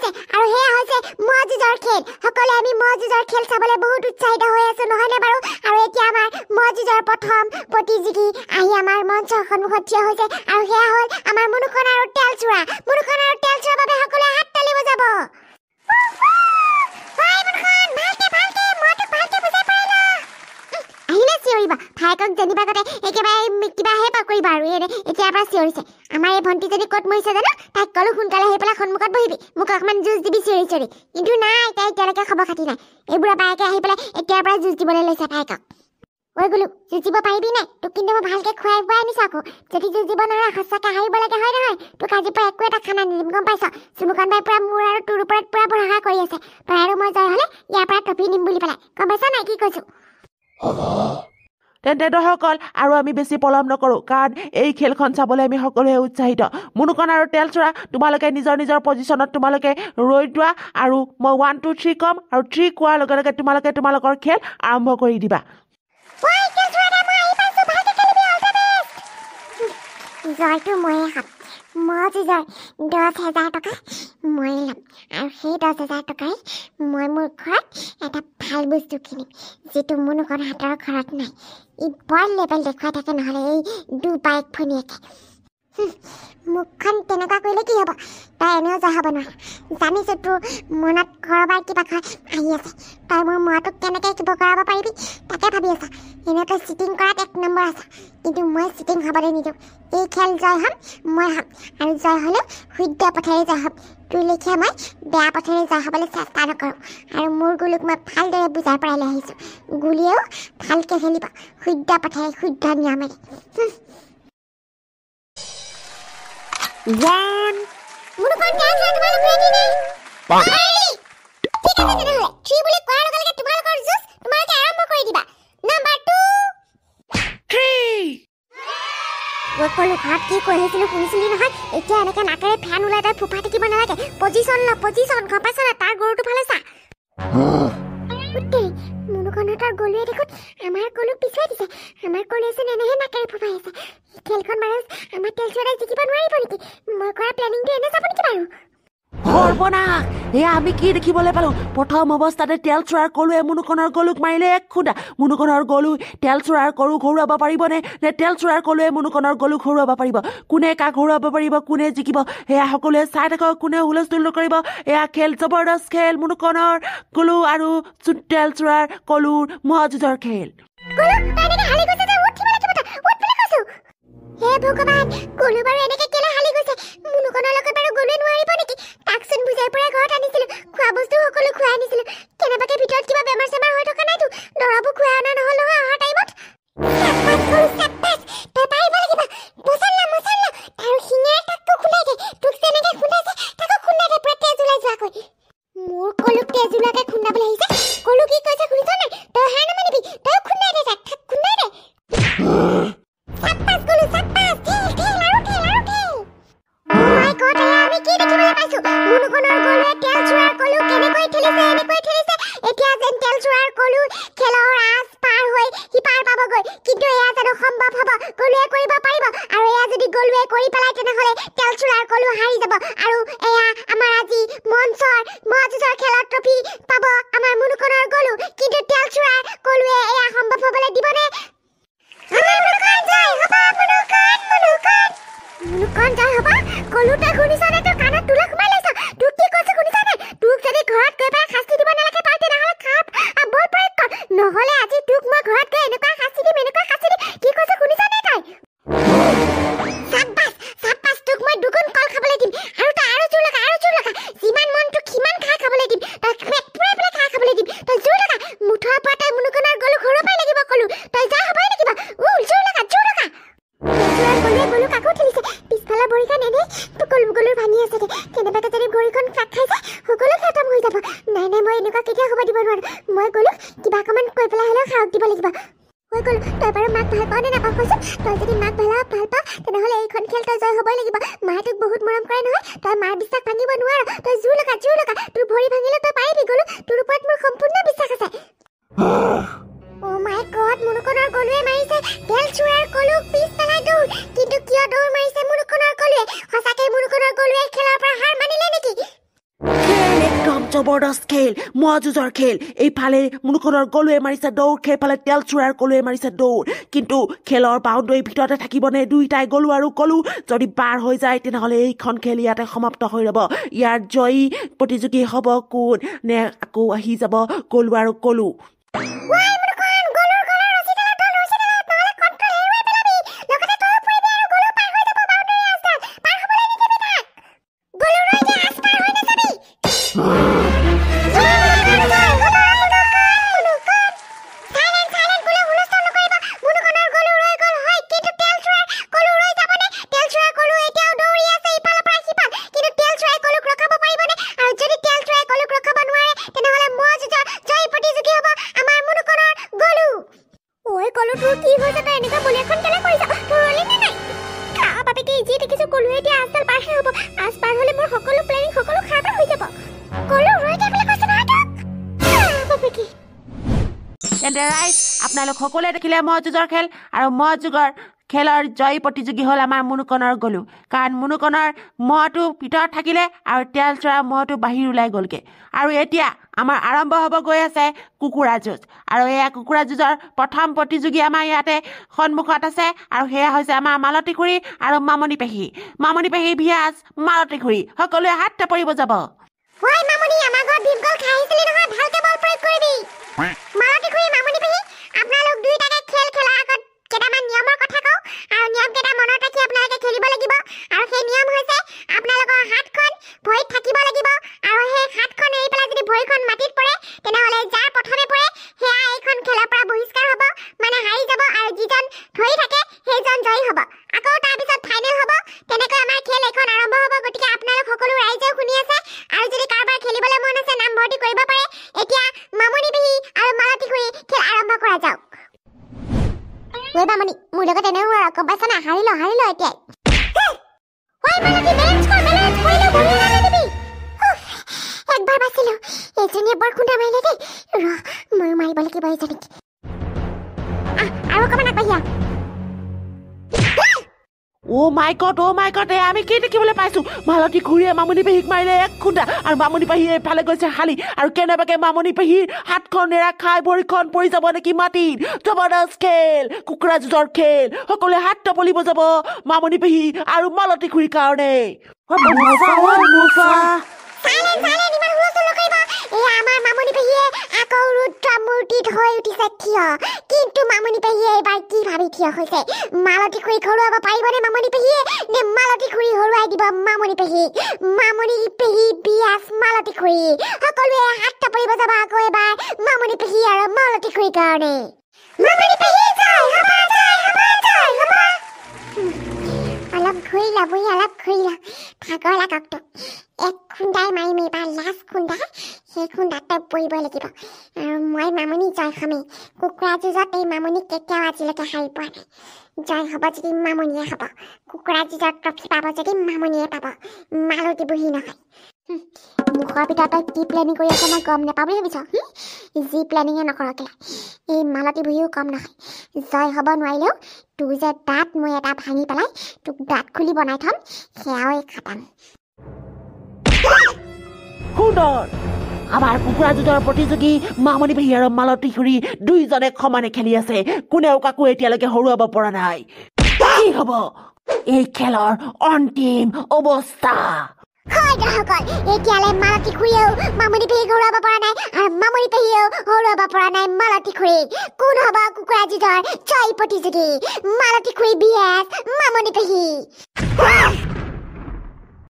হৈছে আৰু হেয়া হৈছে মহ যুঁজৰ খেল সকলোৱে আমি মহ যুঁজৰ খেল চাবলৈ বহুত উৎসাহিত হৈ আছো নহয়নে বাৰু আৰু এতিয়া আমাৰ মহ যুঁজৰ প্ৰথম প্ৰতিযোগী আহি আমাৰ মঞ্চৰ সন্মুখত থিয় হৈছে আৰু হেয়া হ'ল আমাৰ মুনুখন আৰু তেলচুৰা বাবে সকলোৱে হাত তালি বজাব আহিলে চিঞৰিবা ভাইকক জানিবা গতে একেবাৰে কিবাহে কৰিবা আৰু এতিয়াৰ পৰা চিঞৰিছে আমাৰ এই ভণ্টিজনী ক'ত মৰিছে জানো তাইক কলো সোনকালে আহি পেলাই সন্মুখত বহিবি মোক অকণমান যুঁজ দিবি চিঞৰি কিন্তু নাই তাই এতিয়ালৈকে খবৰ খাতি নাই এইবুঢ়া বায়েকে আহি পেলাই এতিয়াৰ পৰা যুঁজ দিবলৈ লৈছে ভাইকক ঐ গুলু যুঁজিব পাৰিবি নে তোক কিন্তু মই ভালকে খুৱাই বুৱাই আনিছো আকৌ যদি যুঁজিব নোৱাৰা সঁচাকে হাৰিব লাগে হয় নহয় তোক আজিৰ পৰা একো এটা খানা নিদিম গম পাইছ চুমুকন বাই পুৰা মোৰ আৰু তোৰ ওপৰত পুৰা ভৰসা কৰি আছে তই আৰু মই জয় হ'লে ইয়াৰ পৰা টপি নিম বুলি পেলাই গম পাইছ নাই কি কৈছো তেন্তে দৰ্শকসকল আৰু আমি বেছি পলম নকৰোঁ কাৰণ এই খেলখন চাবলৈ আমি সকলোৱে উৎসাহিত মুনুকণ আৰু তেলচুৰা তোমালোকে নিজৰ নিজৰ পজিশ্যনত তোমালোকে ৰৈ যোৱা আৰু মই 1 2 3 ক'ম আৰু 3 কোৱাৰ লগে লগে তোমালোকে তোমালোকৰ খেল আৰম্ভ কৰি দিবা জয়টো ময়ে খাম মই যুঁজৰ 10,000 টকা মই ল'ম আৰু সেই 10,000 টকাই মই মোৰ ঘৰত এটা ভাল বস্তু কিনিম যিটো মুনুকণ হাতৰ ঘৰত নাই ই বৰ লেভেল দেখুৱাই থাকে নহ'লে এই দুবাইক ভনীয়েকে মুখখন তেনেকুৱা কৰিলে কি হ'ব তই এনেও জয় হ'ব নোৱাৰা জানিছোঁ তোৰ মনত ঘৰবাৰ কিবা আহি আছে তই মোৰ মনটোক কেনেকৈ কিবা কৰাব পাৰিবি তাকে ভাবি আছা এনেও তই চিটিং কৰাত 1 নম্বৰ আছা কিন্তু মই চিটিং হ'বলৈ নিদিওঁ এই খেল জয় হ'ম মই হ'ম আৰু জয় হ'লেও শুদ্ধ পথেৰে জয় হ'ম তোৰ লেখীয়া মই বেয়া পথেৰে জয় হ'বলৈ চেষ্টা নকৰোঁ আৰু মোৰ গুলুক মই ভালদৰে বুজাই পৰাই লৈ আহিছোঁ গুলিয়েও ভালকৈ খেলিব শুদ্ধ পথেৰে শুদ্ধ নিয়মেৰে One. মুনুকণ তোমালোক ৰেডি নে? ঠিক আছে তেনেহ'লে 3 বুলি কোৱাৰ লগে লগে তোমালোকৰ যুঁজ তোমালোকে আৰম্ভ কৰি দিবা নাম্বাৰ 2 3 সকলো ঘৰত কি কৈ আহিছিলো শুনিছিলি নহয় এতিয়া এনেকৈ নাকেৰে ফেন ওলাই তাই ফোপা টিকিব নালাগে পজিশ্যন গম পাইছ না তাৰ গৰুটো ফালে চা মুনুকণহঁতৰ গলুৱে দেখোন আমাৰ গলুক পিছুৱাই দিছে আমাৰ গলুৱেচোন এনেহে নাকেৰে ফোপাই আছে খেলখন বাৰু আমাৰ তেলচুৰাই জিকিব নোৱাৰিব নেকি মই কৰা প্লেনিংটো এনে যাব নেকি বাৰু সৰ্বনাশ এয়া আমি কি দেখিবলৈ পালো প্ৰথম অৱস্থাতে তেলচুৰাৰ কলুৱে মুনুকণৰ গলুক মাৰিলে এক খুন্দা মুনুকণৰ গলু তেলচুৰাৰ গলু ঘৰুৱাব পাৰিবনে নে তেলচুৰাৰ কলুৱে মুনুকণৰ গলু ঘৰুৱাব পাৰিব কোনে কাক ঘৰুৱাব পাৰিব কোনে জিকিব এয়া সকলোৱে চাই থাকক কোনে হুলস্থুল নকৰিব এয়া খেল জবৰদস্ত খেল মুনুকণৰ গলু আৰু তেলচুৰাৰ কলুৰ মহাযুঁজৰ খেল হে ভগৱান গলু বাৰু এনেকৈ কেলে হালি গৈছে মুনুকণৰ লগত বাৰু গলুৱে নোৱাৰিব নেকি তাকচোন বুজাই পৰাই ঘৰত আনিছিলো খোৱা বস্তু সকলো খুৱাই আনিছিলো কেনেবাকে ভিতৰত কিবা বেমাৰ চেমাৰ হৈ থকা নাইতো দৰৱো খুৱাই অনা নহ'ল নহয় অহা টাইমত তই পাৰিব লাগিব মচল্লা আৰু শিঙেৰে তাকো খুন্দাই দে তোক যেনেকৈ খুন্দাইছে তাকো খুন্দাই দে পুৰা তেজ ওলাই যোৱাকৈ মোৰ কলুক তেজ ওলোৱাকৈ খুন্দাবলৈ আহিছে কলু কি কৈছে শুনিছ নাই তই হাৰ নামানিবি তই খুন্দাই দে তাক খুন্দাই দে জবৰদস্ত খেল মহ যুঁজৰ খেল এইফালে মুনুকনৰ গলুৱে মাৰিছে দৌৰ সেইফালে তেল চোৰাৰ গলুৱে মাৰিছে দৌৰ কিন্তু খেলৰ বাউণ্ডৰীৰ ভিতৰতে থাকিবনে দুইটাই গলু আৰু গলু যদি পাৰ হৈ যায় তেনেহ'লে এইখন খেল ইয়াতে সমাপ্ত হৈ ৰ'ব ইয়াৰ জয়ী প্ৰতিযোগী হ'ব কোন নে আকৌ আহি যাব গলু আৰু গলু আপোনালোক সকলোৱে দেখিলে মহ যুঁজৰ খেল আৰু মহ যুঁজৰ খেলৰ জয়ী প্ৰতিযোগী হ'ল আমাৰ মুনুকনৰ গলু কাৰণ মুনুকনৰ মহটো ভিতৰত থাকিলে আৰু তেল চোৰা মহটো বাহিৰ ওলাই গ'লগে আৰু এতিয়া আমাৰ আৰম্ভ হ'ব গৈ আছে কুকুৰা যুঁজ আৰু এয়া কুকুৰা যুঁজৰ প্ৰথম প্ৰতিযোগী আমাৰ ইয়াতে সন্মুখত আছে আৰু সেয়া হৈছে আমাৰ মালতী খুৰী আৰু মামনি পেহী ভিয়াজ মালতী খুৰী সকলোৱে হাত টাপৰিব যাব ওই মামনি আমাৰ ঘৰত বিফগল খাই আহিছিলি নহয় ভালকে বল প্ৰয়োগ কৰিবি মালতী খুৰী মামনি পেহী আপোনালোক দুইটাকে খেল খেলাৰ আগত কেইটামান নিয়মৰ কথা কওঁ আৰু নিয়ম কেইটা মনত ৰাখি আপোনালোকে খেলিব লাগিব আৰু সেই নিয়ম হৈছে আপোনালোকৰ হাতখন ভৰিত থাকিব লাগিব আৰু সেই হাতখন এৰি পেলাই যদি ভৰিখন মাটিত পৰে তেনেহ'লে যাৰ প্ৰথমে পৰে সেয়া এইখন খেলৰ পৰা বহিষ্কাৰ হ'ব মানে হাৰি যাব আৰু যিজন ধৰি থাকে সেইজন জয়ী হ'ব আকৌ তাৰপিছত ফাইনেল হ'ব তেনেকৈ আমাৰ খেল এখন আৰম্ভ হ'ব গতিকে আপোনালোক সকলো ৰাইজেও শুনি আছে আৰু যদি কাৰোবাৰ খেলিবলৈ মন আছে নাম ভৰ্তি কৰিব পাৰে এতিয়া মামনি পেহী আৰু মালতী খুৰী খেল আৰম্ভ কৰা যাওক ওই মামনি মোৰ লগত এনেও গম পাইছা না হাৰিল এতিয়াই ওই মালতী বেলেঞ্চ কৰিলে বহি নালে দিবি একবাৰ বাচিলো এজনীয়ে বৰ খুন্দা মাৰিলে দেই ময়ো মাৰিব লাগিব এজনীক আৰু অকণমান আগবাঢ়িয়া অ' মাই গড আমি কি দেখিবলৈ পাইছো মালতী খুৰীয়ে মামনি পেহীক মাৰিলে এক খুন্দা আৰু মামনি পেহী এইফালে গৈছে হালি আৰু কেনেবাকে মামনি পেহীৰ হাতখন নেৰা খাই ভৰিখন পৰি যাব নেকি মাটিত জবৰদস্ত খেল কুকুৰা যুঁজৰ খেল সকলোৱে হাত টপলিব যাব মামনি পেহী আৰু মালতী খুৰীৰ কাৰণে আমাৰ মামনি পেহীয়ে আকৌ ৰুদ্ৰ মূৰ্তিত হৈ উঠিছে থিয় কিন্তু মামনি পেহীয়ে এইবাৰ কি ভাবি থিয় হৈছে মালতী খুৰীক হৰুৱাব পাৰিবনে মামনি পেহীয়ে নে মালতী খুৰী হৰুৱাই দিব মামনি পেহী বিয়াজ মালতী খুৰী সকলোৱে হাত টাপৰিব যাব আকৌ এবাৰ মামনি পেহী আৰু মালতী খুৰীৰ কাৰণে মামনি পেহী অলপ ঘূৰিলা ভাগৰ লাগক তোক এক খুন্দাই মাৰিম এইবাৰ লাষ্ট খুন্দা সেই খুন্দাত তই পৰিব লাগিব আৰু মই মামনি জয় খামেই কুকুৰা যুঁজত এই মামনিক কেতিয়াও আজিলৈকে হাৰি পোৱা নাই জয় হ'ব যদি মামনিয়ে হ'ব কুকুৰা যুঁজত ট্ৰফি পাব যদি মামনিয়ে পাব মালতী বুঢ়ী নহয় মুখৰ ভিতৰত তই কি প্লেনিং কৰি আছ মই গম নাপাওঁ বুলি ভাবিছ যি প্লেনিঙে নকৰ কেলা এই মালতী বুঢ়ীও কম নহয় জয় হ'ব নোৱাৰিলেও তোৰ যে দাঁত মই এটা ভাঙি পেলাই তোক দাঁত খুলি বনাই থ'ম সেয়াও খাটাম সুন্দৰ আমাৰ কুকুৰা যুঁজৰ প্ৰতিযোগী মামনি পেহী আৰু মালতী খুৰী দুইজনে সমানে খেলি আছে কোনেও কাকো এতিয়ালৈকে হৰুৱাব পৰা নাই কি হ'ব এই খেলৰ অন্তিম অৱস্থা এতিয়ালৈ মালতী খুৰীয়েও মামনি পেহীক হৰুৱাব পৰা নাই আৰু মামনি পেহীয়েও হৰুৱাব পৰা নাই মালতী খুৰীক কোন হ'ব কুকুৰা যুঁজৰ জয়ী প্ৰতিযোগী মালতী খুৰী বিয়াজ মামনি পেহী